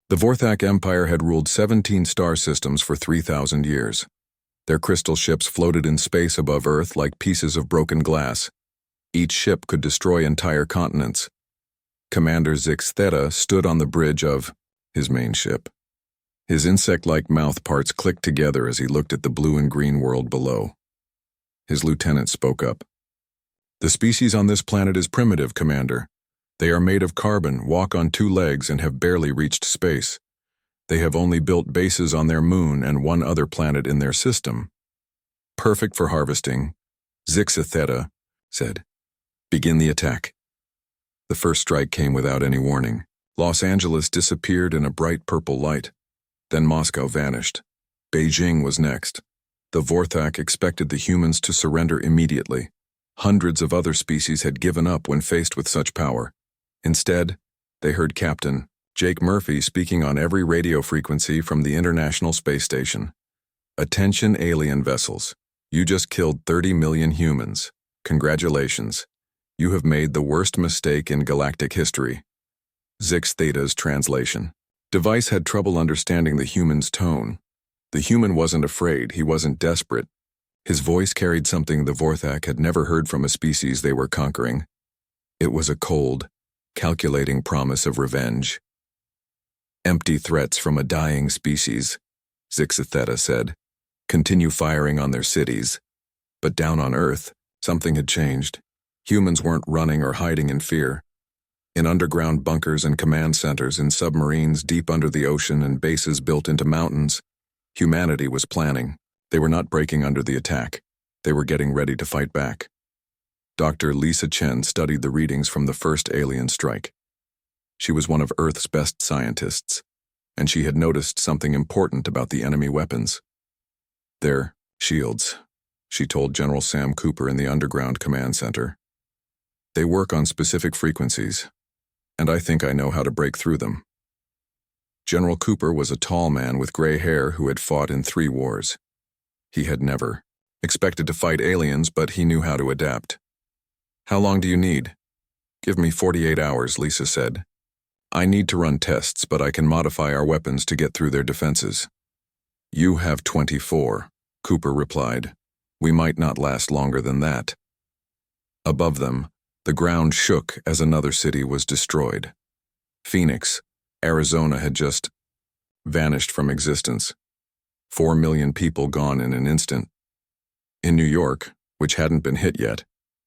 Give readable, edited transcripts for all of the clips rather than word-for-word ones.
The Vorthak Empire had ruled 17 star systems for 3,000 years. Their crystal ships floated in space above Earth like pieces of broken glass. Each ship could destroy entire continents. Commander Zix Theta stood on the bridge of his main ship. His insect-like mouth parts clicked together as he looked at the blue and green world below. His lieutenant spoke up. "The species on this planet is primitive, Commander. They are made of carbon, walk on 2 legs, and have barely reached space. They have only built bases on their moon and one other planet in their system. Perfect for harvesting," Zix Theta said. "Begin the attack." The first strike came without any warning. Los Angeles disappeared in a bright purple light. Then Moscow vanished. Beijing was next. The Vorthak expected the humans to surrender immediately. Hundreds of other species had given up when faced with such power. Instead, they heard Captain Jake Murphy speaking on every radio frequency from the International Space Station. "Attention alien vessels. You just killed 30 million humans. Congratulations. You have made the worst mistake in galactic history." Zix Theta's translation. Device had trouble understanding the human's tone. The human wasn't afraid, he wasn't desperate. His voice carried something the Vorthak had never heard from a species they were conquering. It was a cold, calculating promise of revenge. "Empty threats from a dying species," Zix Theta said. "Continue firing on their cities." But down on Earth, something had changed. Humans weren't running or hiding in fear. In underground bunkers and command centers, in submarines deep under the ocean and bases built into mountains, humanity was planning. They were not breaking under the attack. They were getting ready to fight back. Dr. Lisa Chen studied the readings from the first alien strike. She was one of Earth's best scientists, and she had noticed something important about the enemy weapons. "They're shields," she told General Sam Cooper in the underground command center. "They work on specific frequencies, and I think I know how to break through them." General Cooper was a tall man with gray hair who had fought in 3 wars. He had never expected to fight aliens, but he knew how to adapt. "How long do you need?" "Give me 48 hours, Lisa said. "I need to run tests, but I can modify our weapons to get through their defenses." "You have 24, Cooper replied. "We might not last longer than that." Above them, the ground shook as another city was destroyed. Phoenix, Arizona had just vanished from existence. 4 million people gone in an instant. In New York, which hadn't been hit yet,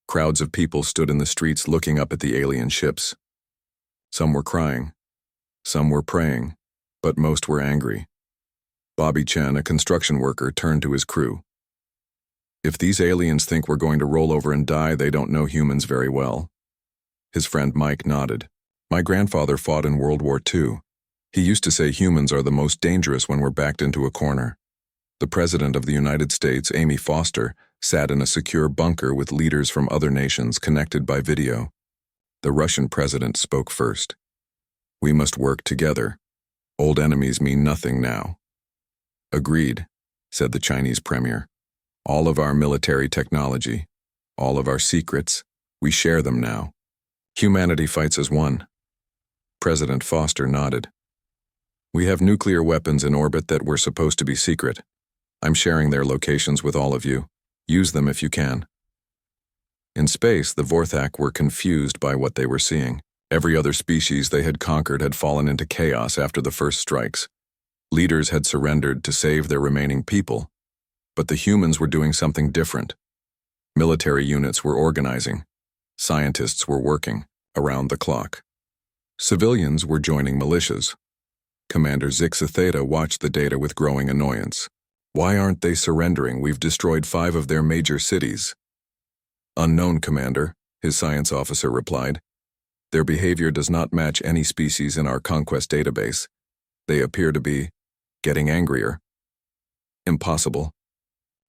crowds of people stood in the streets looking up at the alien ships. Some were crying. Some were praying, but most were angry. Bobby Chen, a construction worker, turned to his crew. "If these aliens think we're going to roll over and die, they don't know humans very well." His friend Mike nodded. "My grandfather fought in World War II. He used to say humans are the most dangerous when we're backed into a corner." The President of the United States, Amy Foster, sat in a secure bunker with leaders from other nations connected by video. The Russian president spoke first. "We must work together. Old enemies mean nothing now." "Agreed," said the Chinese premier. "All of our military technology, all of our secrets, we share them now. Humanity fights as one." President Foster nodded. "We have nuclear weapons in orbit that were supposed to be secret. I'm sharing their locations with all of you. Use them if you can." In space, the Vorthak were confused by what they were seeing. Every other species they had conquered had fallen into chaos after the first strikes. Leaders had surrendered to save their remaining people. But the humans were doing something different. Military units were organizing. Scientists were working around the clock. Civilians were joining militias. Commander Zix Theta watched the data with growing annoyance. "Why aren't they surrendering? We've destroyed 5 of their major cities." "Unknown, Commander," his science officer replied. "Their behavior does not match any species in our conquest database. They appear to be getting angrier." "Impossible.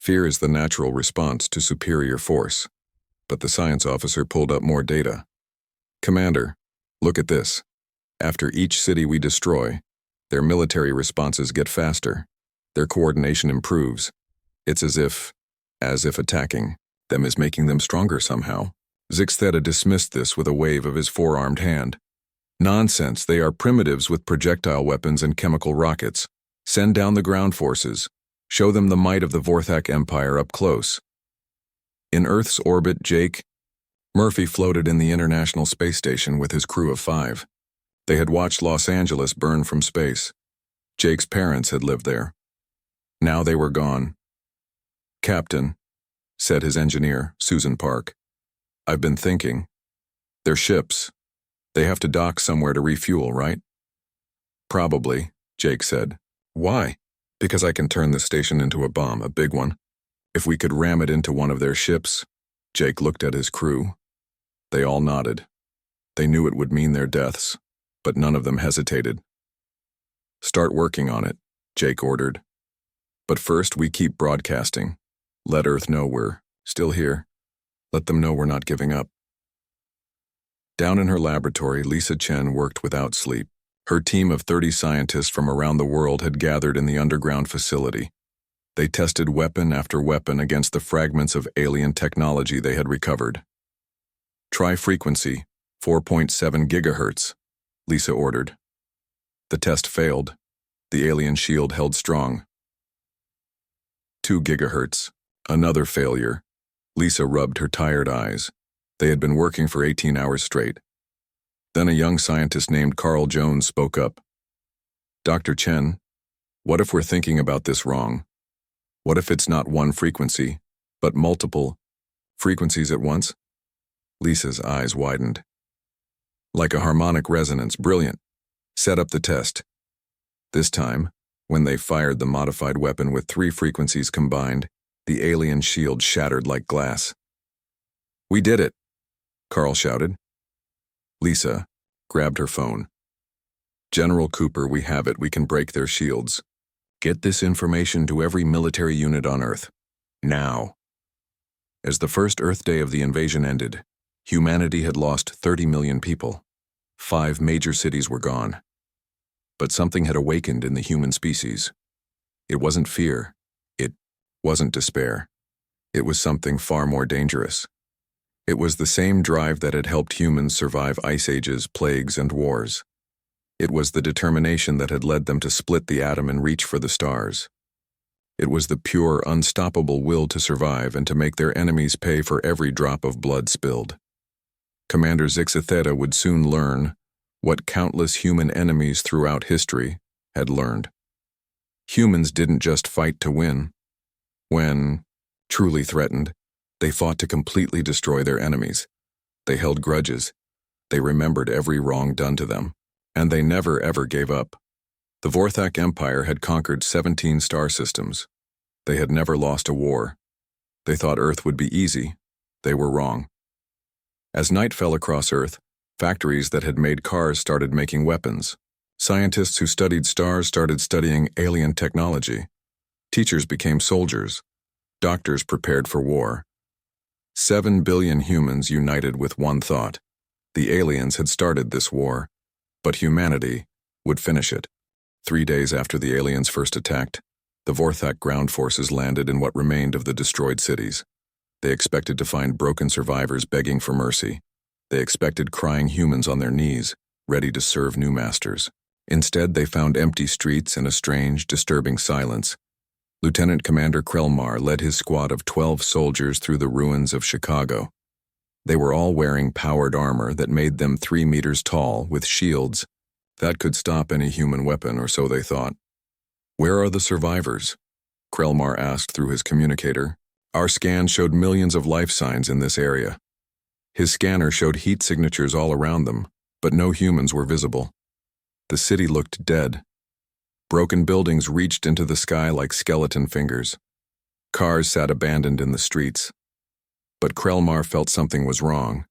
Fear is the natural response to superior force." But the science officer pulled up more data. "Commander, look at this. After each city we destroy, their military responses get faster. Their coordination improves. It's as if attacking them is making them stronger somehow." Zix Theta dismissed this with a wave of his four-armed hand. Nonsense, they are primitives with projectile weapons and chemical rockets. Send down the ground forces. Show them the might of the Vorthak Empire up close. In Earth's orbit, Jake Murphy floated in the International Space Station with his crew of 5. They had watched Los Angeles burn from space. Jake's parents had lived there. Now they were gone. "Captain," said his engineer, Susan Park, "I've been thinking. They're ships. They have to dock somewhere to refuel, right?" "Probably," Jake said. "Why?" "Because I can turn the station into a bomb, a big one. If we could ram it into one of their ships." Jake looked at his crew. They all nodded. They knew it would mean their deaths, but none of them hesitated. "Start working on it," Jake ordered. "But first we keep broadcasting. Let Earth know we're still here. Let them know we're not giving up." Down in her laboratory, Lisa Chen worked without sleep. Her team of 30 scientists from around the world had gathered in the underground facility. They tested weapon after weapon against the fragments of alien technology they had recovered. "Try frequency, 4.7 gigahertz, Lisa ordered. The test failed. The alien shield held strong. 2 gigahertz, another failure. Lisa rubbed her tired eyes. They had been working for 18 hours straight. Then a young scientist named Carl Jones spoke up. "Dr. Chen, what if we're thinking about this wrong? What if it's not one frequency, but multiple frequencies at once?" Lisa's eyes widened. "Like a harmonic resonance, brilliant. Set up the test." This time, when they fired the modified weapon with 3 frequencies combined, the alien shield shattered like glass. "We did it!" Carl shouted. Lisa grabbed her phone. "General Cooper, we have it. We can break their shields. Get this information to every military unit on Earth. Now." As the first Earth day of the invasion ended, humanity had lost 30 million people. 5 major cities were gone. But something had awakened in the human species. It wasn't fear. It wasn't despair. It was something far more dangerous. It was the same drive that had helped humans survive ice ages, plagues, and wars. It was the determination that had led them to split the atom and reach for the stars. It was the pure, unstoppable will to survive and to make their enemies pay for every drop of blood spilled. Commander Zixatheta would soon learn what countless human enemies throughout history had learned. Humans didn't just fight to win. When truly threatened, they fought to completely destroy their enemies. They held grudges. They remembered every wrong done to them. And they never ever gave up. The Vorthak Empire had conquered 17 star systems. They had never lost a war. They thought Earth would be easy. They were wrong. As night fell across Earth, factories that had made cars started making weapons. Scientists who studied stars started studying alien technology. Teachers became soldiers. Doctors prepared for war. 7 billion humans united with one thought. The aliens had started this war, but humanity would finish it. 3 days after the aliens first attacked, the Vorthak ground forces landed in what remained of the destroyed cities. They expected to find broken survivors begging for mercy. They expected crying humans on their knees, ready to serve new masters. Instead, they found empty streets and a strange, disturbing silence. Lieutenant Commander Krelmar led his squad of 12 soldiers through the ruins of Chicago. They were all wearing powered armor that made them 3 meters tall, with shields that could stop any human weapon, or so they thought. "Where are the survivors?" Krelmar asked through his communicator. "Our scan showed millions of life signs in this area." His scanner showed heat signatures all around them, but no humans were visible. The city looked dead. Broken buildings reached into the sky like skeleton fingers. Cars sat abandoned in the streets. But Krelmar felt something was wrong.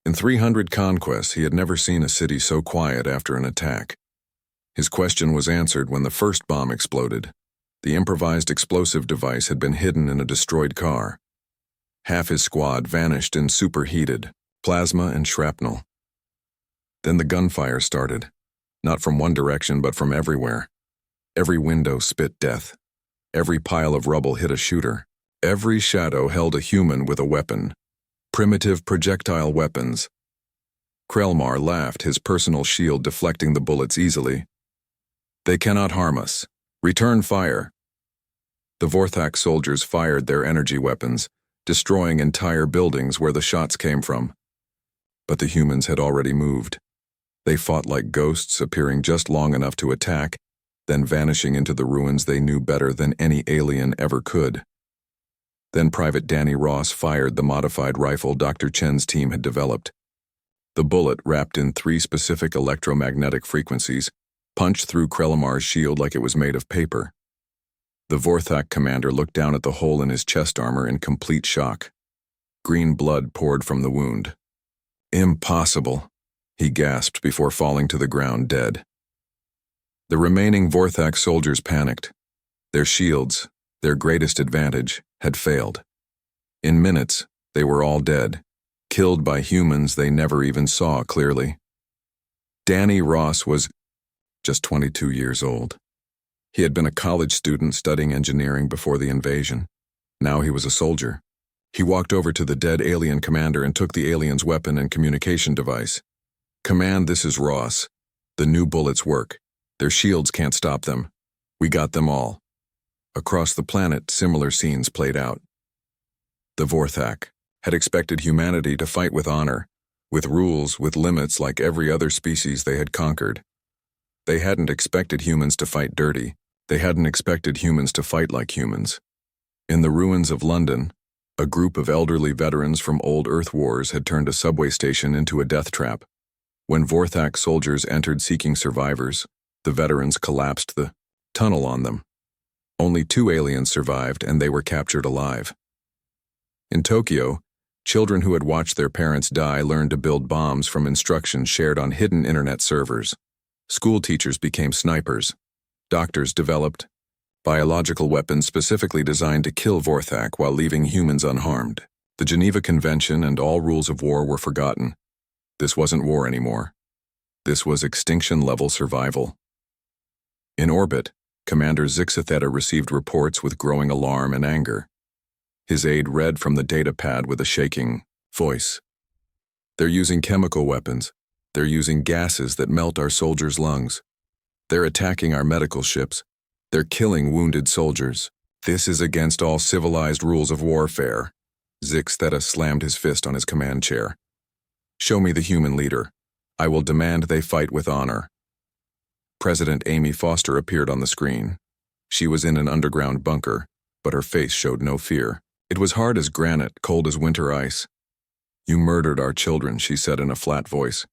In 300 conquests, he had never seen a city so quiet after an attack. His question was answered when the first bomb exploded. The improvised explosive device had been hidden in a destroyed car. Half his squad vanished in superheated plasma and shrapnel. Then the gunfire started, not from one direction but from everywhere. Every window spit death. Every pile of rubble hit a shooter. Every shadow held a human with a weapon. Primitive projectile weapons. Krelmar laughed, his personal shield deflecting the bullets easily. "They cannot harm us. Return fire." The Vorthak soldiers fired their energy weapons, destroying entire buildings where the shots came from. But the humans had already moved. They fought like ghosts, appearing just long enough to attack, then vanishing into the ruins they knew better than any alien ever could. Then Private Danny Ross fired the modified rifle Dr. Chen's team had developed. The bullet, wrapped in 3 specific electromagnetic frequencies, punched through Krelamar's shield like it was made of paper. The Vorthak commander looked down at the hole in his chest armor in complete shock. Green blood poured from the wound. "Impossible," he gasped before falling to the ground dead. The remaining Vorthak soldiers panicked. Their shields, their greatest advantage, had failed. In minutes, they were all dead, killed by humans they never even saw clearly. Danny Ross was just 22 years old. He had been a college student studying engineering before the invasion. Now he was a soldier. He walked over to the dead alien commander and took the alien's weapon and communication device. "Command, this is Ross. The new bullets work. Their shields can't stop them. We got them all." Across the planet, similar scenes played out. The Vorthak had expected humanity to fight with honor, with rules, with limits like every other species they had conquered. They hadn't expected humans to fight dirty. They hadn't expected humans to fight like humans. In the ruins of London, a group of elderly veterans from old Earth wars had turned a subway station into a death trap. When Vorthak soldiers entered seeking survivors, the veterans collapsed the tunnel on them. Only 2 aliens survived, and they were captured alive. In Tokyo, children who had watched their parents die learned to build bombs from instructions shared on hidden internet servers. School teachers became snipers. Doctors developed biological weapons specifically designed to kill Vorthak while leaving humans unharmed. The Geneva Convention and all rules of war were forgotten. This wasn't war anymore. This was extinction-level survival. In orbit, Commander Zixatheta received reports with growing alarm and anger. His aide read from the data pad with a shaking voice. "They're using chemical weapons. They're using gases that melt our soldiers' lungs. They're attacking our medical ships. They're killing wounded soldiers. This is against all civilized rules of warfare." Zixatheta slammed his fist on his command chair. "Show me the human leader. I will demand they fight with honor." President Amy Foster appeared on the screen. She was in an underground bunker, but her face showed no fear. It was hard as granite, cold as winter ice. "You murdered our children," she said in a flat voice.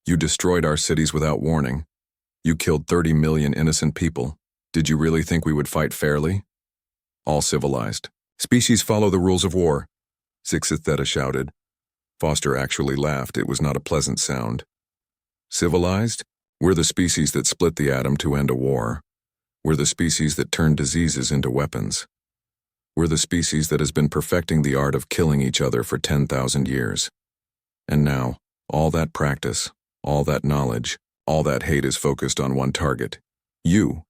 "You destroyed our cities without warning. You killed 30 million innocent people. Did you really think we would fight fairly?" "All civilized species follow the rules of war," Zixatheta shouted. Foster actually laughed. It was not a pleasant sound. "Civilized? We're the species that split the atom to end a war. We're the species that turn diseases into weapons. We're the species that has been perfecting the art of killing each other for 10,000 years. And now, all that practice, all that knowledge, all that hate is focused on one target. You.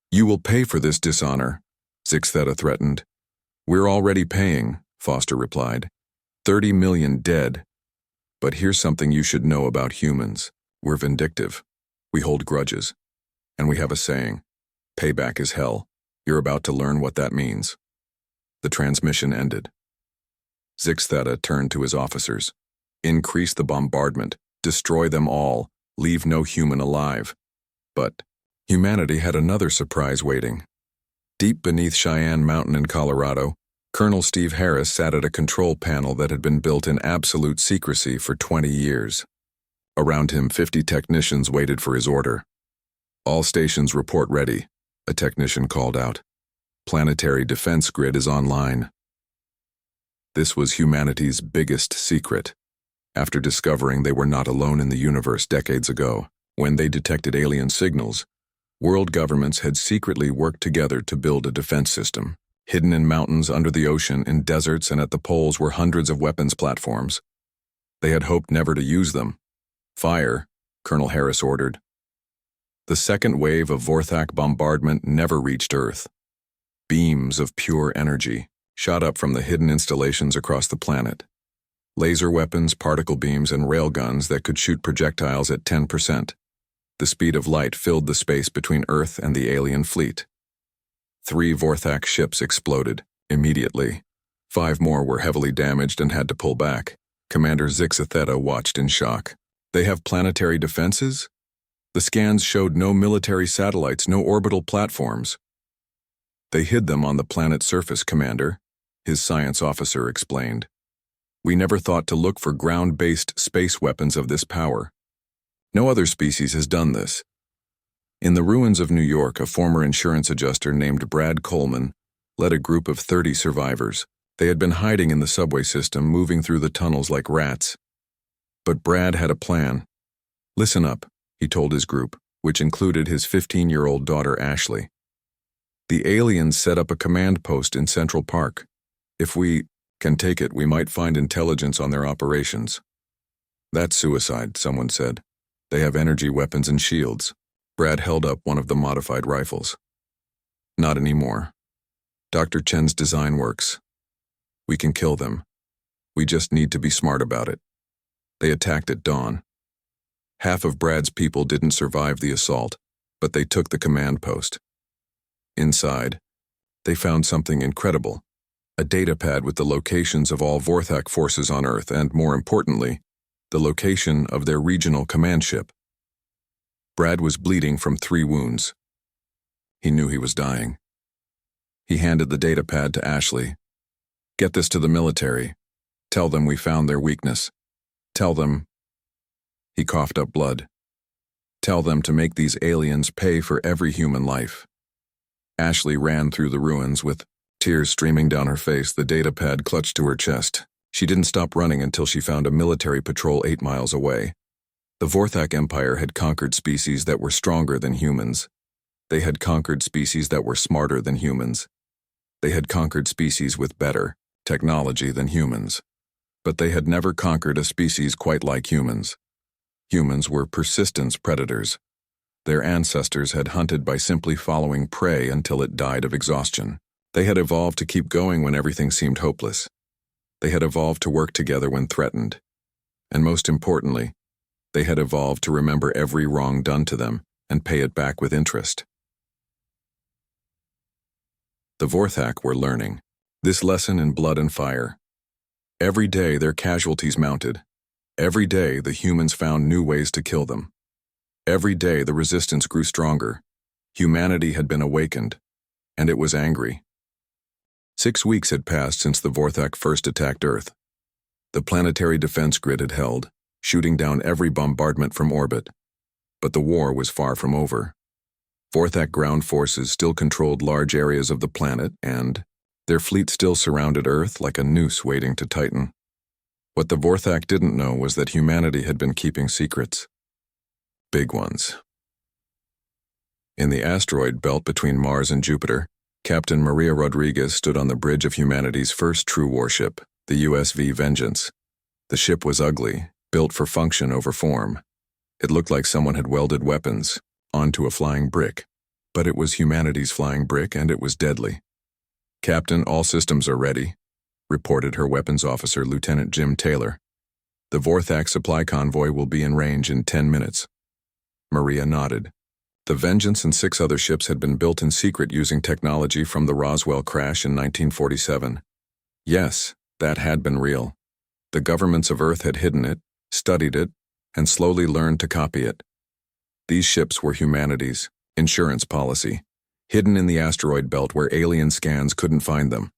You will pay for this dishonor," Zixatheta threatened. "We're already paying," Foster replied. 30 million dead. But here's something you should know about humans. We're vindictive. We hold grudges. And we have a saying, payback is hell. You're about to learn what that means. The transmission ended. Zixatheta turned to his officers. "Increase the bombardment. Destroy them all. Leave no human alive." But humanity had another surprise waiting. Deep beneath Cheyenne Mountain in Colorado, Colonel Steve Harris sat at a control panel that had been built in absolute secrecy for 20 years. Around him, 50 technicians waited for his order. "All stations report ready," a technician called out. "Planetary defense grid is online." This was humanity's biggest secret. After discovering they were not alone in the universe decades ago, when they detected alien signals, world governments had secretly worked together to build a defense system. Hidden in mountains, under the ocean, in deserts, and at the poles were hundreds of weapons platforms. They had hoped never to use them. "Fire," Colonel Harris ordered. The second wave of Vorthak bombardment never reached Earth. Beams of pure energy shot up from the hidden installations across the planet. Laser weapons, particle beams, and railguns that could shoot projectiles at 10%. The speed of light filled the space between Earth and the alien fleet. 3 Vorthak ships exploded, immediately. 5 more were heavily damaged and had to pull back. Commander Zixatheta watched in shock. They have planetary defenses? The scans showed no military satellites, no orbital platforms. They hid them on the planet's surface, Commander, his science officer explained. We never thought to look for ground-based space weapons of this power. No other species has done this. In the ruins of New York, a former insurance adjuster named Brad Coleman led a group of 30 survivors. They had been hiding in the subway system, moving through the tunnels like rats. But Brad had a plan. Listen up, he told his group, which included his 15-year-old daughter Ashley. The aliens set up a command post in Central Park. If we can take it, we might find intelligence on their operations. That's suicide, someone said. They have energy weapons and shields. Brad held up one of the modified rifles. Not anymore. Dr. Chen's design works. We can kill them. We just need to be smart about it. They attacked at dawn. Half of Brad's people didn't survive the assault, but they took the command post. Inside, they found something incredible. A datapad with the locations of all Vorthak forces on Earth and, more importantly, the location of their regional command ship. Brad was bleeding from 3 wounds. He knew he was dying. He handed the datapad to Ashley. Get this to the military. Tell them we found their weakness. Tell them... He coughed up blood. Tell them to make these aliens pay for every human life. Ashley ran through the ruins with tears streaming down her face, the datapad clutched to her chest. She didn't stop running until she found a military patrol 8 miles away. The Vorthak Empire had conquered species that were stronger than humans. They had conquered species that were smarter than humans. They had conquered species with better technology than humans. But they had never conquered a species quite like humans. Humans were persistence predators. Their ancestors had hunted by simply following prey until it died of exhaustion. They had evolved to keep going when everything seemed hopeless. They had evolved to work together when threatened. And most importantly, they had evolved to remember every wrong done to them and pay it back with interest. The Vorthak were learning this lesson in blood and fire. Every day their casualties mounted. Every day the humans found new ways to kill them. Every day the resistance grew stronger. Humanity had been awakened, and it was angry. 6 weeks had passed since the Vorthak first attacked Earth. The planetary defense grid had held, shooting down every bombardment from orbit. But the war was far from over. Vorthak ground forces still controlled large areas of the planet, and their fleet still surrounded Earth like a noose waiting to tighten. What the Vorthak didn't know was that humanity had been keeping secrets. Big ones. In the asteroid belt between Mars and Jupiter, Captain Maria Rodriguez stood on the bridge of humanity's first true warship, the USV Vengeance. The ship was ugly, built for function over form. It looked like someone had welded weapons onto a flying brick, but it was humanity's flying brick and it was deadly. Captain, all systems are ready, reported her weapons officer, Lieutenant Jim Taylor. The Vorthak supply convoy will be in range in 10 minutes. Maria nodded. The Vengeance and 6 other ships had been built in secret using technology from the Roswell crash in 1947. Yes, that had been real. The governments of Earth had hidden it, studied it, and slowly learned to copy it. These ships were humanity's insurance policy, hidden in the asteroid belt where alien scans couldn't find them.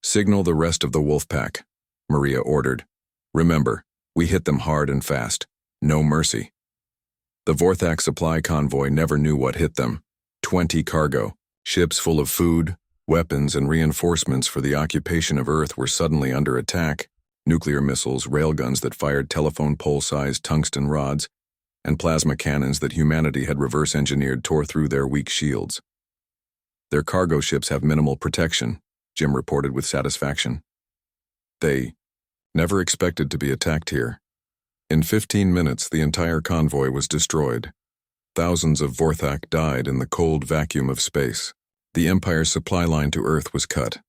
Signal the rest of the wolf pack, Maria ordered. Remember, we hit them hard and fast. No mercy. The Vorthak supply convoy never knew what hit them. 20 cargo ships full of food, weapons, and reinforcements for the occupation of Earth were suddenly under attack. Nuclear missiles, railguns that fired telephone pole-sized tungsten rods, and plasma cannons that humanity had reverse-engineered tore through their weak shields. Their cargo ships have minimal protection, Jim reported with satisfaction. They never expected to be attacked here. In 15 minutes, the entire convoy was destroyed. Thousands of Vorthak died in the cold vacuum of space. The Empire's supply line to Earth was cut.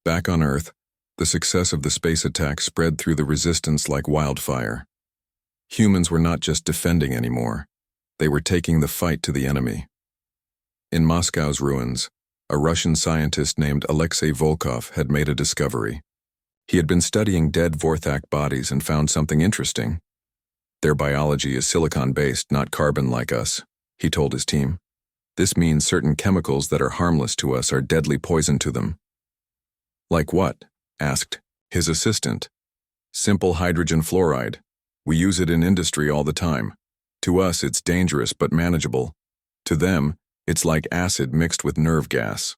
Back on Earth, The success of the space attack spread through the resistance like wildfire. Humans were not just defending anymore. They were taking the fight to the enemy. In Moscow's ruins, a Russian scientist named Alexei Volkov had made a discovery. He had been studying dead Vorthak bodies and found something interesting. Their biology is silicon-based, not carbon like us, he told his team. This means certain chemicals that are harmless to us are deadly poison to them. Like what? Asked his assistant. Simple hydrogen fluoride. We use it in industry all the time. To us, it's dangerous but manageable. To them, it's like acid mixed with nerve gas.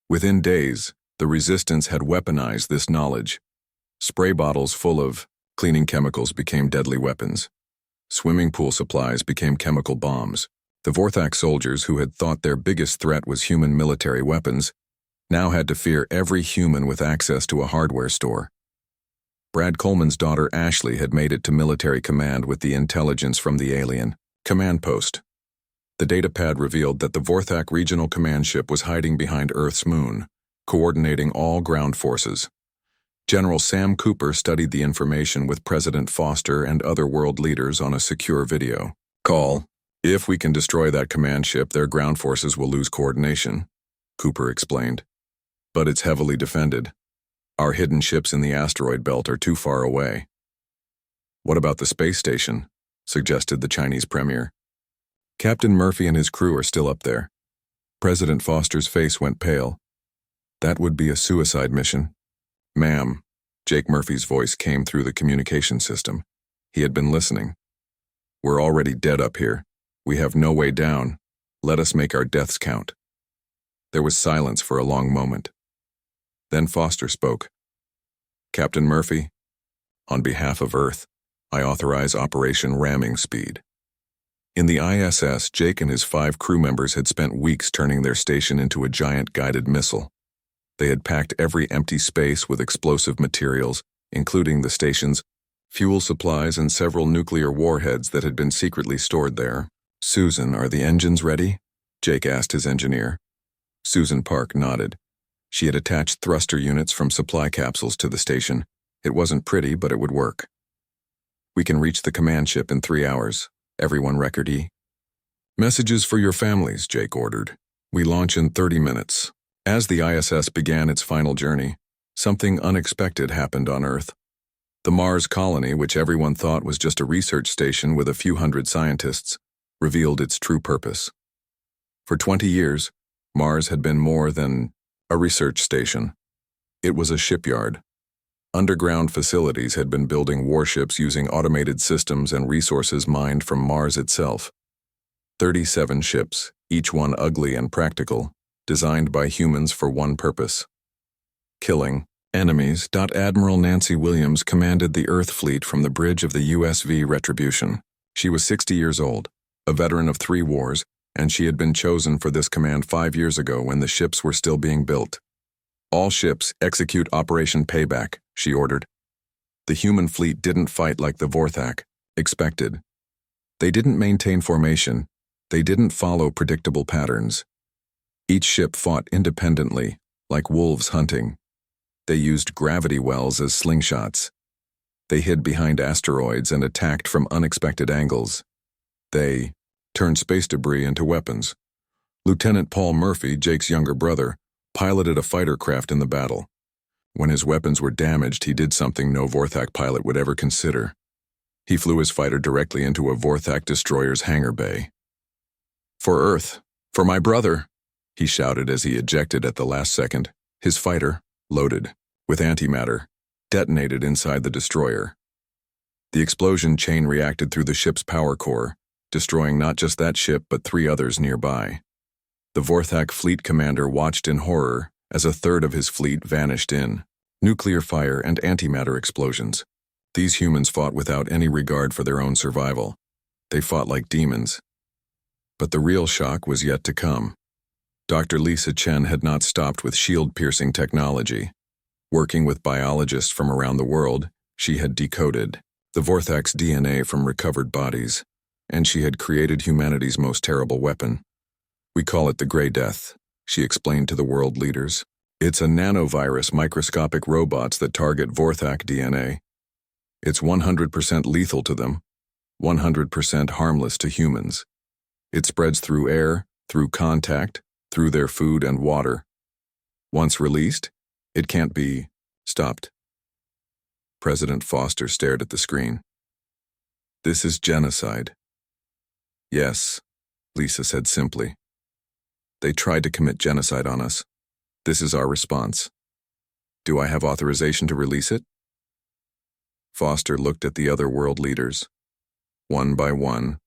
Within days, the resistance had weaponized this knowledge. Spray bottles full of cleaning chemicals became deadly weapons. Swimming pool supplies became chemical bombs. The Vorthak soldiers, who had thought their biggest threat was human military weapons, now had to fear every human with access to a hardware store. Brad Coleman's daughter Ashley had made it to military command with the intelligence from the alien command post. The datapad revealed that the Vorthak regional command ship was hiding behind Earth's moon, coordinating all ground forces. General Sam Cooper studied the information with President Foster and other world leaders on a secure video call. If we can destroy that command ship, their ground forces will lose coordination, Cooper explained. But it's heavily defended. Our hidden ships in the asteroid belt are too far away. What about the space station? Suggested the Chinese premier. Captain Murphy and his crew are still up there. President Foster's face went pale. That would be a suicide mission. Ma'am, Jake Murphy's voice came through the communication system. He had been listening. We're already dead up here. We have no way down. Let us make our deaths count. There was silence for a long moment. Then Foster spoke. Captain Murphy, on behalf of Earth, I authorize Operation Ramming Speed. In the ISS, Jake and his 5 crew members had spent weeks turning their station into a giant guided missile. They had packed every empty space with explosive materials, including the station's fuel supplies and several nuclear warheads that had been secretly stored there. Susan, are the engines ready? Jake asked his engineer. Susan Park nodded. She had attached thruster units from supply capsules to the station. It wasn't pretty, but it would work. We can reach the command ship in 3 hours. Everyone record E. Messages for your families, Jake ordered. We launch in 30 minutes. As the ISS began its final journey, something unexpected happened on Earth. The Mars colony, which everyone thought was just a research station with a few hundred scientists, revealed its true purpose. For 20 years, Mars had been more than a research station. It was a shipyard. Underground facilities had been building warships using automated systems and resources mined from Mars itself. 37 ships, each one ugly and practical, designed by humans for one purpose: killing enemies. Admiral Nancy Williams commanded the Earth fleet from the bridge of the USV Retribution. She was 60 years old, a veteran of 3 wars, and she had been chosen for this command 5 years ago when the ships were still being built. All ships execute Operation Payback, she ordered. The human fleet didn't fight like the Vorthak expected. They didn't maintain formation. They didn't follow predictable patterns. Each ship fought independently, like wolves hunting. They used gravity wells as slingshots. They hid behind asteroids and attacked from unexpected angles. They turned space debris into weapons. Lieutenant Paul Murphy, Jake's younger brother, piloted a fighter craft in the battle. When his weapons were damaged, he did something no Vorthak pilot would ever consider. He flew his fighter directly into a Vorthak destroyer's hangar bay. For Earth, for my brother, he shouted as he ejected at the last second. His fighter, loaded with antimatter, detonated inside the destroyer. The explosion chain reacted through the ship's power core, destroying not just that ship but 3 others nearby. The Vorthak fleet commander watched in horror as a third of his fleet vanished in nuclear fire and antimatter explosions. These humans fought without any regard for their own survival. They fought like demons. But the real shock was yet to come. Dr. Lisa Chen had not stopped with shield-piercing technology. Working with biologists from around the world, she had decoded the Vorthak's DNA from recovered bodies, and she had created humanity's most terrible weapon. We call it the Grey Death, she explained to the world leaders. It's a nanovirus, microscopic robots that target Vorthak DNA. It's 100% lethal to them, 100% harmless to humans. It spreads through air, through contact, through their food and water. Once released, it can't be stopped. President Foster stared at the screen. This is genocide. Yes, Lisa said simply. They tried to commit genocide on us. This is our response. Do I have authorization to release it? Foster looked at the other world leaders. One by one,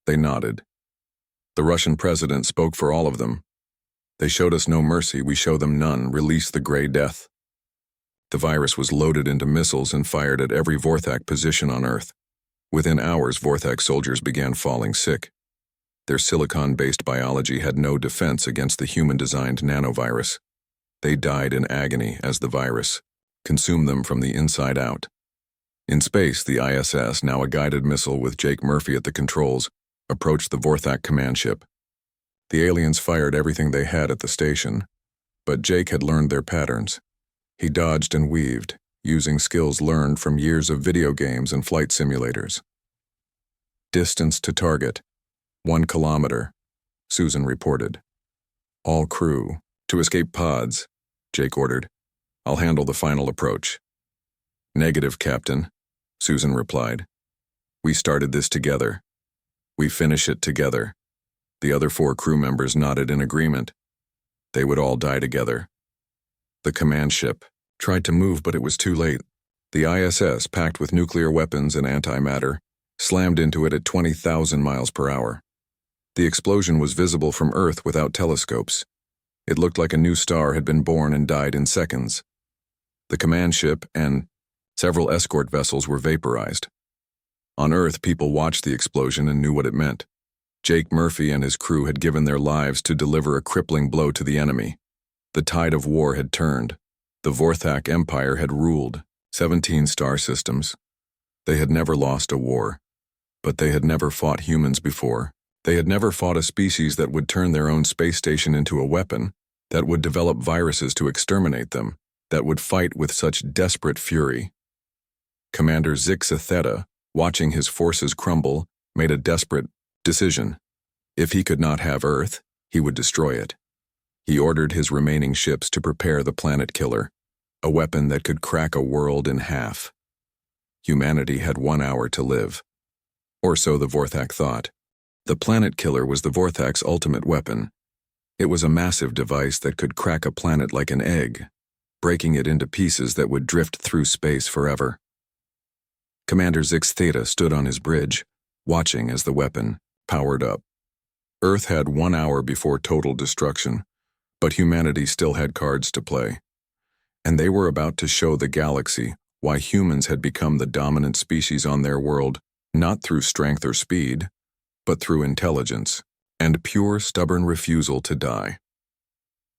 they nodded. The Russian president spoke for all of them. They showed us no mercy, we show them none. Release the Grey Death. The virus was loaded into missiles and fired at every Vorthak position on Earth. Within hours, Vorthak soldiers began falling sick. Their silicon-based biology had no defense against the human-designed nanovirus. They died in agony as the virus consumed them from the inside out. In space, the ISS, now a guided missile with Jake Murphy at the controls, approached the Vorthak command ship. The aliens fired everything they had at the station, but Jake had learned their patterns. He dodged and weaved, using skills learned from years of video games and flight simulators. Distance to target, 1 kilometer, Susan reported. All crew, to escape pods, Jake ordered. I'll handle the final approach. Negative, Captain, Susan replied. We started this together. We finish it together. The other 4 crew members nodded in agreement. They would all die together. The command ship tried to move, but it was too late. The ISS, packed with nuclear weapons and antimatter, slammed into it at 20,000 miles per hour. The explosion was visible from Earth without telescopes. It looked like a new star had been born and died in seconds. The command ship and several escort vessels were vaporized. On Earth, people watched the explosion and knew what it meant. Jake Murphy and his crew had given their lives to deliver a crippling blow to the enemy. The tide of war had turned. The Vorthak Empire had ruled 17 star systems. They had never lost a war, but they had never fought humans before. They had never fought a species that would turn their own space station into a weapon, that would develop viruses to exterminate them, that would fight with such desperate fury. Commander Zixa Theta, watching his forces crumble, made a desperate decision. If he could not have Earth, he would destroy it. He ordered his remaining ships to prepare the Planet Killer, a weapon that could crack a world in half. Humanity had 1 hour to live. Or so the Vorthak thought. The Planet Killer was the Vorthak's ultimate weapon. It was a massive device that could crack a planet like an egg, breaking it into pieces that would drift through space forever. Commander Zix Theta stood on his bridge, watching as the weapon powered up. Earth had 1 hour before total destruction, but humanity still had cards to play. And they were about to show the galaxy why humans had become the dominant species on their world, not through strength or speed, but through intelligence and pure, stubborn refusal to die.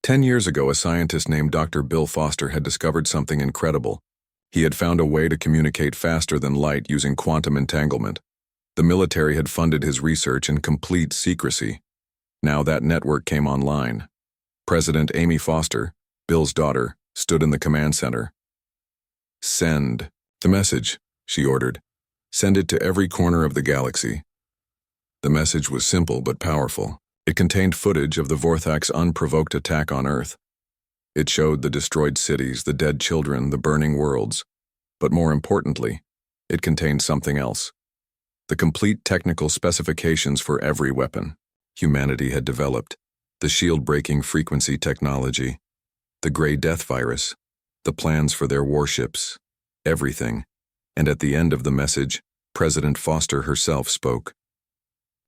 10 years ago, a scientist named Dr. Bill Foster had discovered something incredible. He had found a way to communicate faster than light using quantum entanglement. The military had funded his research in complete secrecy. Now that network came online. President Amy Foster, Bill's daughter, stood in the command center. Send the message, she ordered. Send it to every corner of the galaxy. The message was simple but powerful. It contained footage of the Vorthak's unprovoked attack on Earth. It showed the destroyed cities, the dead children, the burning worlds. But more importantly, it contained something else. The complete technical specifications for every weapon humanity had developed. The shield-breaking frequency technology, the Grey Death virus, the plans for their warships, everything. And at the end of the message, President Foster herself spoke.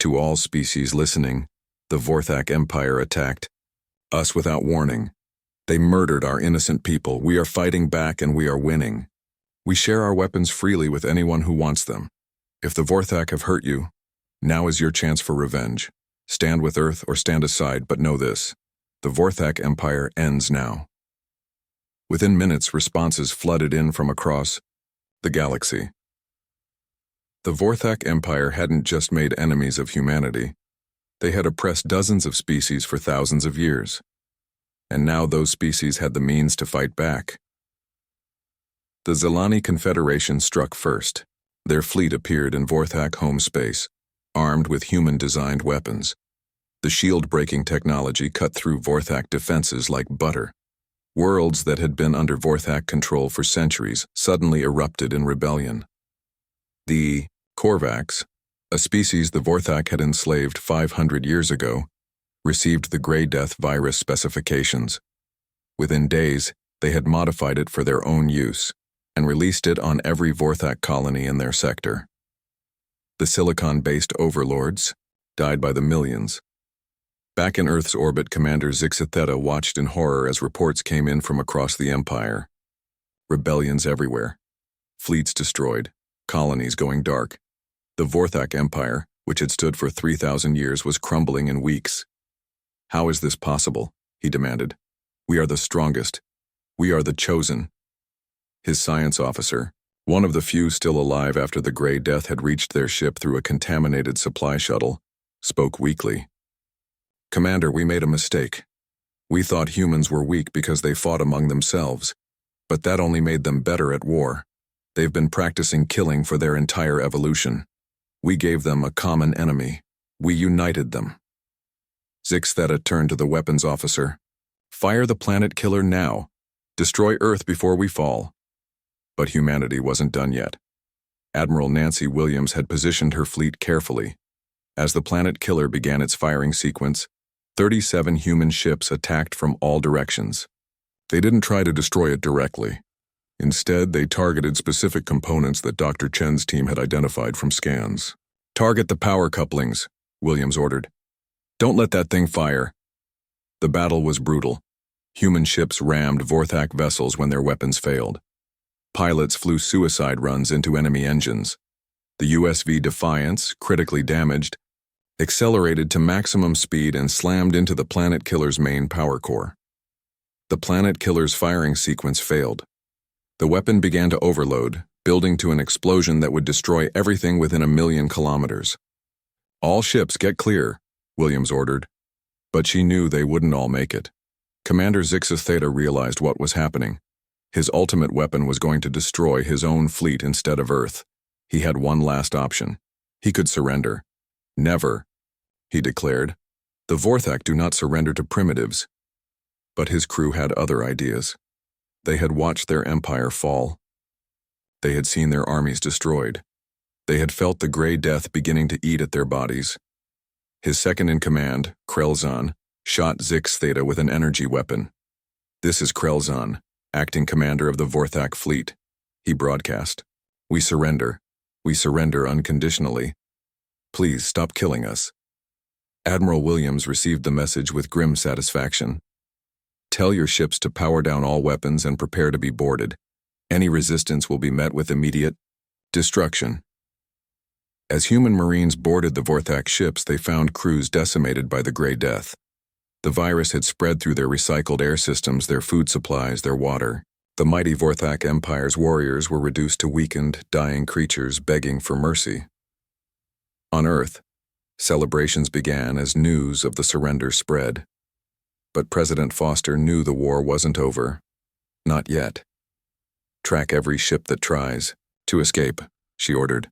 To all species listening, the Vorthak Empire attacked us without warning. They murdered our innocent people. We are fighting back and we are winning. We share our weapons freely with anyone who wants them. If the Vorthak have hurt you, now is your chance for revenge. Stand with Earth or stand aside, but know this. The Vorthak Empire ends now. Within minutes, responses flooded in from across the galaxy. The Vorthak Empire hadn't just made enemies of humanity. They had oppressed dozens of species for thousands of years. and now those species had the means to fight back. The Zelani Confederation struck first. Their fleet appeared in Vorthak home space, armed with human-designed weapons. The shield-breaking technology cut through Vorthak defenses like butter. Worlds that had been under Vorthak control for centuries suddenly erupted in rebellion. The Korvax, a species the Vorthak had enslaved 500 years ago, received the Grey Death virus specifications. Within days, they had modified it for their own use and released it on every Vorthak colony in their sector. The silicon-based overlords died by the millions. Back in Earth's orbit, Commander Zixatheta watched in horror as reports came in from across the Empire. Rebellions everywhere. Fleets destroyed. Colonies going dark. The Vorthak Empire, which had stood for 3,000 years, was crumbling in weeks. "How is this possible?" he demanded. "We are the strongest. We are the chosen." His science officer, one of the few still alive after the Grey Death had reached their ship through a contaminated supply shuttle, spoke weakly. "Commander, we made a mistake. We thought humans were weak because they fought among themselves, but that only made them better at war. They've been practicing killing for their entire evolution. We gave them a common enemy. We united them." Zixatheta turned to the weapons officer. "Fire the planet killer now. Destroy Earth before we fall." But humanity wasn't done yet. Admiral Nancy Williams had positioned her fleet carefully. As the planet killer began its firing sequence, 37 human ships attacked from all directions. They didn't try to destroy it directly. Instead, they targeted specific components that Dr. Chen's team had identified from scans. "Target the power couplings," Williams ordered. "Don't let that thing fire." The battle was brutal. Human ships rammed Vorthak vessels when their weapons failed. Pilots flew suicide runs into enemy engines. The USV Defiance, critically damaged, accelerated to maximum speed and slammed into the planet killer's main power core. The planet killer's firing sequence failed. The weapon began to overload, building to an explosion that would destroy everything within 1,000,000 kilometers. "All ships get clear," Williams ordered. But she knew they wouldn't all make it. Commander Zixatheta realized what was happening. His ultimate weapon was going to destroy his own fleet instead of Earth. He had one last option. He could surrender. "Never," he declared. "The Vorthak do not surrender to primitives." But his crew had other ideas. They had watched their empire fall. They had seen their armies destroyed. They had felt the Grey Death beginning to eat at their bodies. His second-in-command, Krelzan, shot Zixatheta with an energy weapon. "This is Krelzan, acting commander of the Vorthak fleet," he broadcast. "We surrender. We surrender unconditionally. Please stop killing us." Admiral Williams received the message with grim satisfaction. "Tell your ships to power down all weapons and prepare to be boarded. Any resistance will be met with immediate destruction." As human Marines boarded the Vorthak ships, they found crews decimated by the Grey Death. The virus had spread through their recycled air systems, their food supplies, their water. The mighty Vorthak Empire's warriors were reduced to weakened, dying creatures begging for mercy. On Earth, celebrations began as news of the surrender spread. But President Foster knew the war wasn't over. Not yet. "Track every ship that tries to escape," she ordered.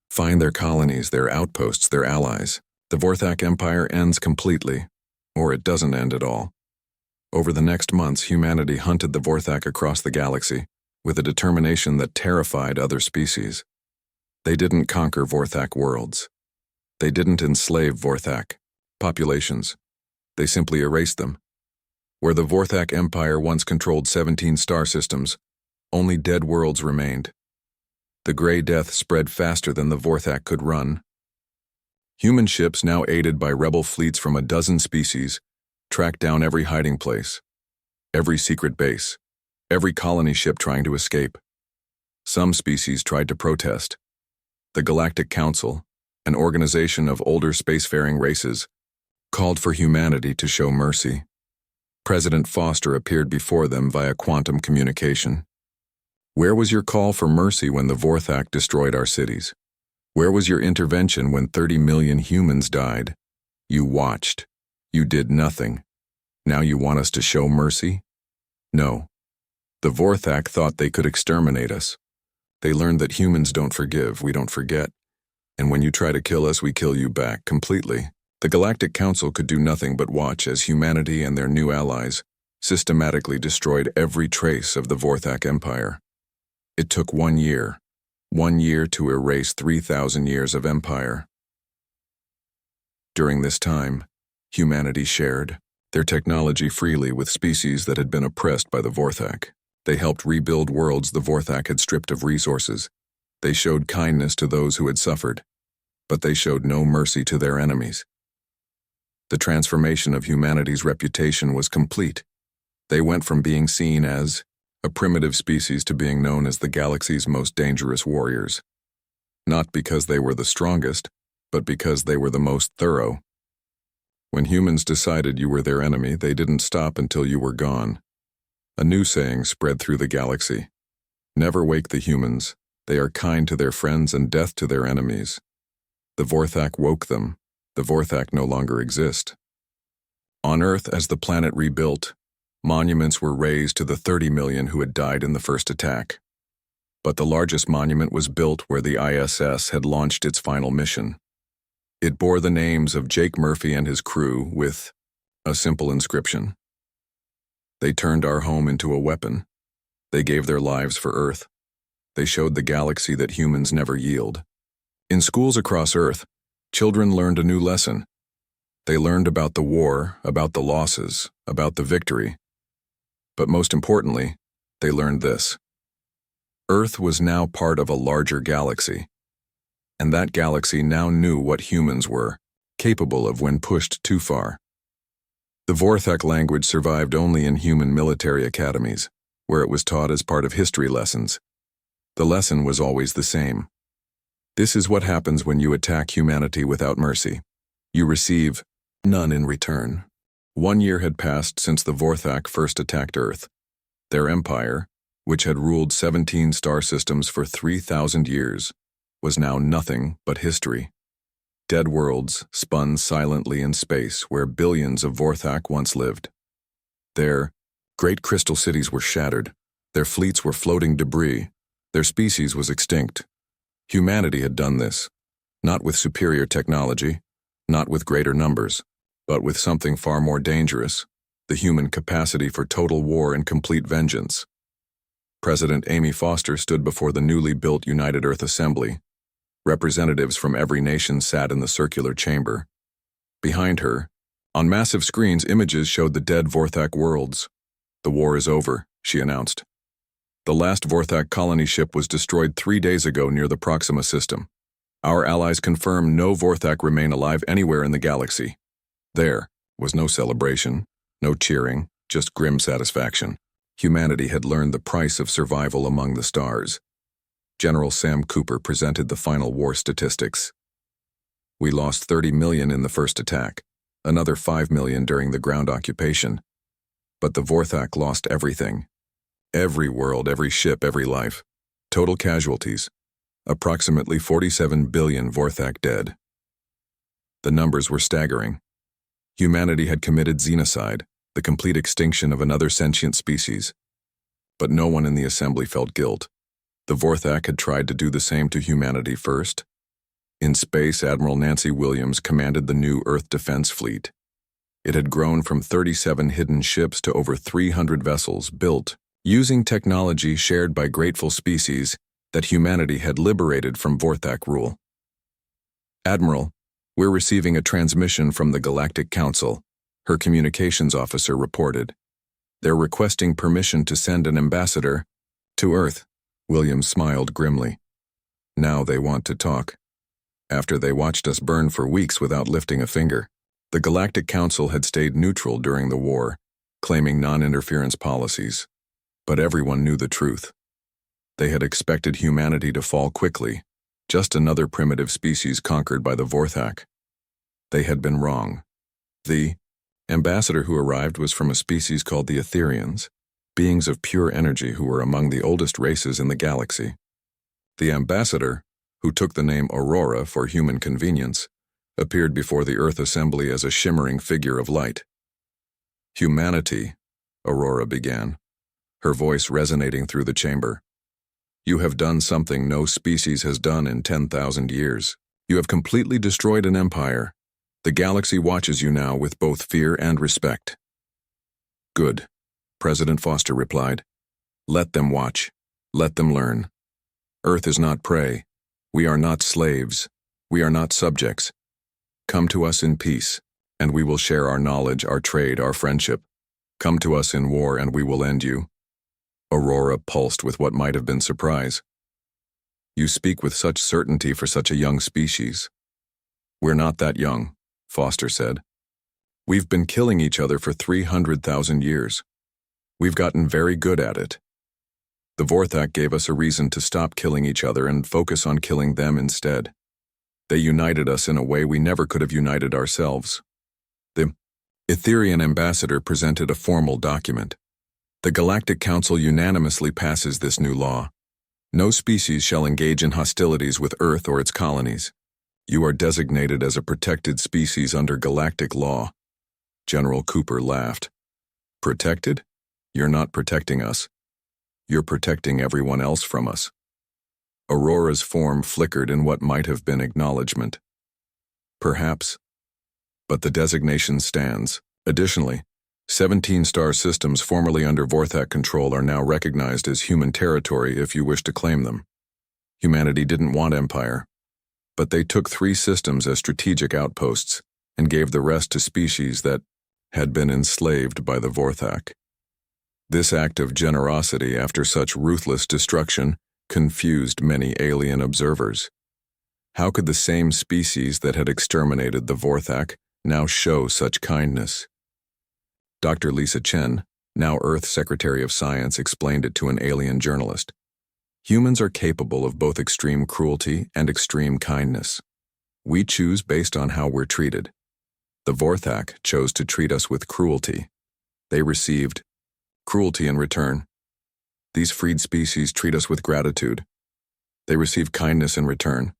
"Find their colonies, their outposts, their allies. The Vorthak Empire ends completely, or it doesn't end at all." Over the next months, humanity hunted the Vorthak across the galaxy with a determination that terrified other species. They didn't conquer Vorthak worlds. They didn't enslave Vorthak populations. They simply erased them. Where the Vorthak Empire once controlled 17 star systems, only dead worlds remained. The Grey Death spread faster than the Vorthak could run. Human ships, now aided by rebel fleets from a dozen species, tracked down every hiding place, every secret base, every colony ship trying to escape. Some species tried to protest. The Galactic Council, an organization of older spacefaring races, called for humanity to show mercy. President Foster appeared before them via quantum communication. "Where was your call for mercy when the Vorthak destroyed our cities? Where was your intervention when 30 million humans died? You watched. You did nothing. Now you want us to show mercy? No. The Vorthak thought they could exterminate us. They learned that humans don't forgive, we don't forget. And when you try to kill us, we kill you back completely. The Galactic Council could do nothing but watch as humanity and their new allies systematically destroyed every trace of the Vorthak Empire. It took 1 year to erase 3,000 years of empire. During this time, humanity shared their technology freely with species that had been oppressed by the Vorthak. They helped rebuild worlds the Vorthak had stripped of resources. They showed kindness to those who had suffered, but they showed no mercy to their enemies. The transformation of humanity's reputation was complete. They went from being seen as a primitive species to being known as the galaxy's most dangerous warriors. Not because they were the strongest, but because they were the most thorough. When humans decided you were their enemy, they didn't stop until you were gone. A new saying spread through the galaxy. Never wake the humans. They are kind to their friends and death to their enemies. The Vorthak woke them. The Vorthak no longer exist. On Earth, as the planet rebuilt, monuments were raised to the 30 million who had died in the first attack. But the largest monument was built where the ISS had launched its final mission. It bore the names of Jake Murphy and his crew with a simple inscription. They turned our home into a weapon. They gave their lives for Earth. They showed the galaxy that humans never yield. In schools across Earth, children learned a new lesson. They learned about the war, about the losses, about the victory. But most importantly, they learned this. Earth was now part of a larger galaxy. And that galaxy now knew what humans were, capable of when pushed too far. The Vorthak language survived only in human military academies, where it was taught as part of history lessons. The lesson was always the same. This is what happens when you attack humanity without mercy. You receive none in return. 1 year had passed since the Vorthak first attacked Earth. Their empire, which had ruled 17 star systems for 3,000 years, was now nothing but history. Dead worlds spun silently in space where billions of Vorthak once lived. Their great crystal cities were shattered. Their fleets were floating debris. Their species was extinct. Humanity had done this, not with superior technology, not with greater numbers, but with something far more dangerous, the human capacity for total war and complete vengeance. President Amy Foster stood before the newly built United Earth Assembly. Representatives from every nation sat in the circular chamber. Behind her, on massive screens, images showed the dead Vorthak worlds. The war is over, she announced. The last Vorthak colony ship was destroyed 3 days ago near the Proxima system. Our allies confirm no Vorthak remain alive anywhere in the galaxy. There was no celebration, no cheering, just grim satisfaction. Humanity had learned the price of survival among the stars. General Sam Cooper presented the final war statistics. We lost 30 million in the first attack, another 5 million during the ground occupation. But the Vorthak lost everything. Every world, every ship, every life. Total casualties. Approximately 47 billion Vorthak dead. The numbers were staggering. Humanity had committed xenocide, the complete extinction of another sentient species. But no one in the assembly felt guilt. The Vorthak had tried to do the same to humanity first. In space, Admiral Nancy Williams commanded the new Earth Defense Fleet. It had grown from 37 hidden ships to over 300 vessels built using technology shared by grateful species that humanity had liberated from Vorthak rule. Admiral, we're receiving a transmission from the Galactic Council, her communications officer reported. They're requesting permission to send an ambassador to Earth. Williams smiled grimly. Now they want to talk. After they watched us burn for weeks without lifting a finger. The Galactic Council had stayed neutral during the war, claiming non-interference policies. But everyone knew the truth. They had expected humanity to fall quickly, just another primitive species conquered by the Vorthak. They had been wrong. The ambassador who arrived was from a species called the Etherians, beings of pure energy who were among the oldest races in the galaxy. The ambassador, who took the name Aurora for human convenience, appeared before the Earth Assembly as a shimmering figure of light. Humanity, Aurora began, her voice resonating through the chamber. You have done something no species has done in 10,000 years. You have completely destroyed an empire. The galaxy watches you now with both fear and respect. Good, President Foster replied. Let them watch. Let them learn. Earth is not prey. We are not slaves. We are not subjects. Come to us in peace, and we will share our knowledge, our trade, our friendship. Come to us in war, and we will end you. Aurora pulsed with what might have been surprise. You speak with such certainty for such a young species. We're not that young, Foster said. We've been killing each other for 300,000 years. We've gotten very good at it. The Vorthak gave us a reason to stop killing each other and focus on killing them instead. They united us in a way we never could have united ourselves. The Etherian ambassador presented a formal document. The Galactic Council unanimously passes this new law. No species shall engage in hostilities with Earth or its colonies. You are designated as a protected species under galactic law. General Cooper laughed. Protected? You're not protecting us. You're protecting everyone else from us. Aurora's form flickered in what might have been acknowledgement. Perhaps. But the designation stands. Additionally, 17 star systems formerly under Vorthak control are now recognized as human territory if you wish to claim them. Humanity didn't want empire, but they took 3 systems as strategic outposts and gave the rest to species that had been enslaved by the Vorthak. This act of generosity after such ruthless destruction confused many alien observers. How could the same species that had exterminated the Vorthak now show such kindness? Dr. Lisa Chen, now Earth Secretary of Science, explained it to an alien journalist. Humans are capable of both extreme cruelty and extreme kindness. We choose based on how we're treated. The Vorthak chose to treat us with cruelty. They received cruelty in return. These freed species treat us with gratitude. They receive kindness in return.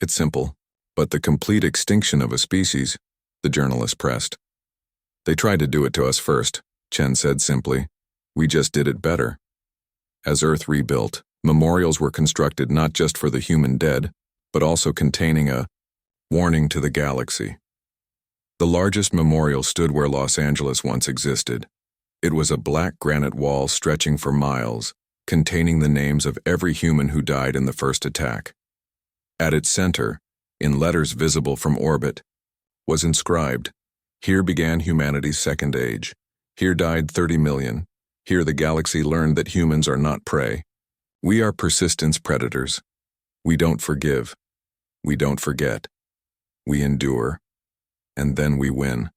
It's simple, but the complete extinction of a species, the journalist pressed. They tried to do it to us first, Chen said simply. We just did it better. As Earth rebuilt, memorials were constructed not just for the human dead, but also containing a warning to the galaxy. The largest memorial stood where Los Angeles once existed. It was a black granite wall stretching for miles, containing the names of every human who died in the first attack. At its center, in letters visible from orbit, was inscribed, "Here began humanity's second age. Here died 30 million. Here the galaxy learned that humans are not prey. We are persistence predators. We don't forgive. We don't forget. We endure. And then we win."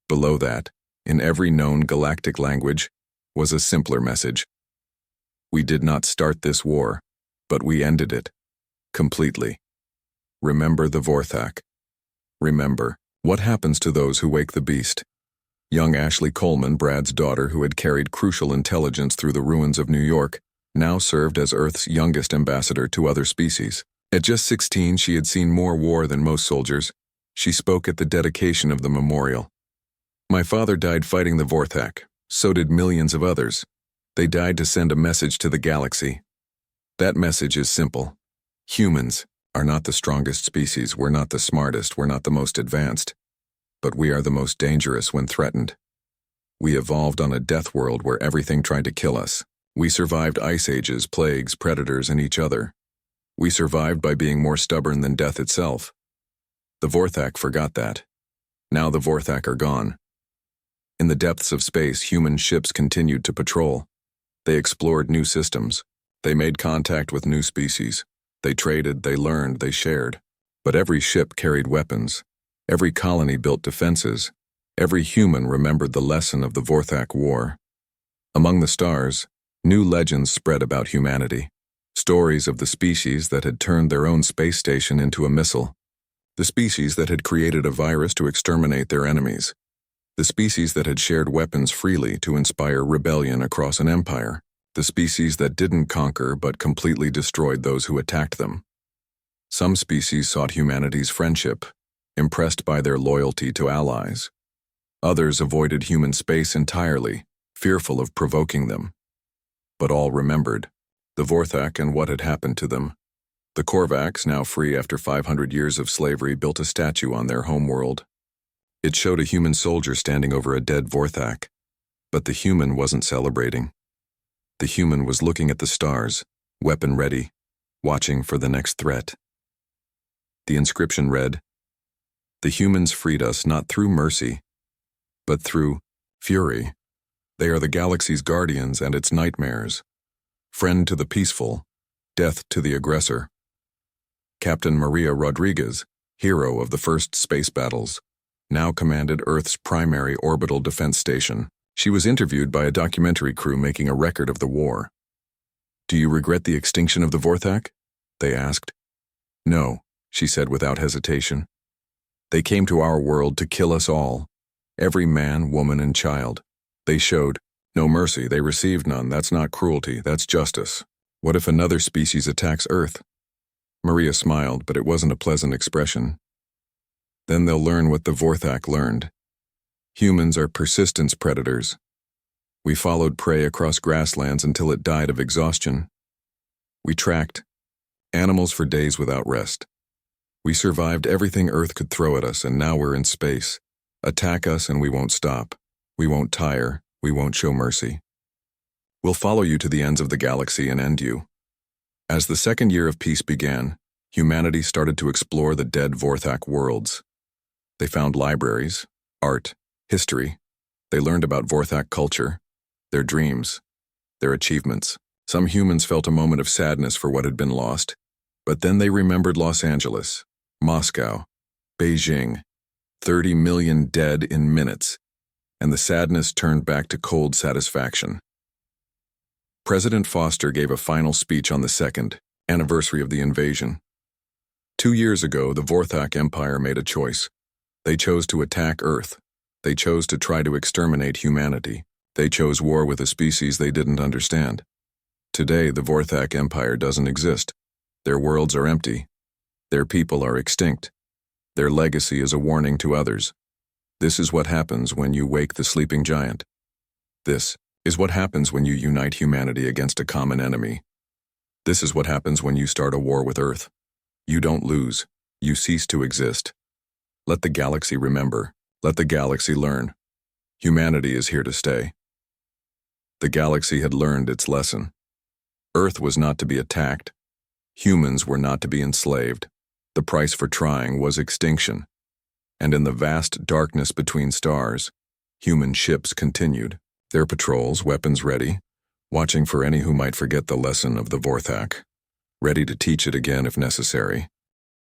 Below that, in every known galactic language, was a simpler message. We did not start this war, but we ended it. Completely. Remember the Vorthak. Remember, what happens to those who wake the beast? Young Ashley Coleman, Brad's daughter who had carried crucial intelligence through the ruins of New York, now served as Earth's youngest ambassador to other species. At just 16, she had seen more war than most soldiers. She spoke at the dedication of the memorial. My father died fighting the Vorthak. So did millions of others. They died to send a message to the galaxy. That message is simple. Humans are not the strongest species. We're not the smartest. We're not the most advanced. But we are the most dangerous when threatened. We evolved on a death world where everything tried to kill us. We survived ice ages, plagues, predators, and each other. We survived by being more stubborn than death itself. The Vorthak forgot that. Now the Vorthak are gone. In the depths of space, human ships continued to patrol. They explored new systems. They made contact with new species. They traded, they learned, they shared. But every ship carried weapons. Every colony built defenses. Every human remembered the lesson of the Vorthak War. Among the stars, new legends spread about humanity. Stories of the species that had turned their own space station into a missile. The species that had created a virus to exterminate their enemies. The species that had shared weapons freely to inspire rebellion across an empire. The species that didn't conquer but completely destroyed those who attacked them. Some species sought humanity's friendship, impressed by their loyalty to allies. Others avoided human space entirely, fearful of provoking them. But all remembered the Vorthak and what had happened to them. The Korvax, now free after 500 years of slavery, built a statue on their homeworld. It showed a human soldier standing over a dead Vorthak, but the human wasn't celebrating. The human was looking at the stars, weapon ready, watching for the next threat. The inscription read, "The humans freed us not through mercy, but through fury. They are the galaxy's guardians and its nightmares. Friend to the peaceful, death to the aggressor." Captain Maria Rodriguez, hero of the first space battles, now commanded Earth's primary orbital defense station. She was interviewed by a documentary crew making a record of the war. "Do you regret the extinction of the Vorthak?" they asked. "No," she said without hesitation. "They came to our world to kill us all, every man, woman, and child. They showed no mercy, they received none. That's not cruelty, that's justice. What if another species attacks Earth?" Maria smiled, but it wasn't a pleasant expression. "Then they'll learn what the Vorthak learned. Humans are persistence predators. We followed prey across grasslands until it died of exhaustion. We tracked animals for days without rest. We survived everything Earth could throw at us, and now we're in space. Attack us and we won't stop. We won't tire. We won't show mercy. We'll follow you to the ends of the galaxy and end you." As the second year of peace began, humanity started to explore the dead Vorthak worlds. They found libraries, art, history. They learned about Vorthak culture, their dreams, their achievements. Some humans felt a moment of sadness for what had been lost, but then they remembered Los Angeles, Moscow, Beijing, 30 million dead in minutes, and the sadness turned back to cold satisfaction. President Foster gave a final speech on the second anniversary of the invasion. 2 years ago, the Vorthak Empire made a choice. They chose to attack Earth. They chose to try to exterminate humanity. They chose war with a species they didn't understand. Today, the Vorthak Empire doesn't exist. Their worlds are empty. Their people are extinct. Their legacy is a warning to others. This is what happens when you wake the sleeping giant. This is what happens when you unite humanity against a common enemy. This is what happens when you start a war with Earth. You don't lose. You cease to exist. Let the galaxy remember. Let the galaxy learn. Humanity is here to stay. The galaxy had learned its lesson. Earth was not to be attacked. Humans were not to be enslaved. The price for trying was extinction. And in the vast darkness between stars, human ships continued, their patrols, weapons ready, watching for any who might forget the lesson of the Vorthak, ready to teach it again if necessary.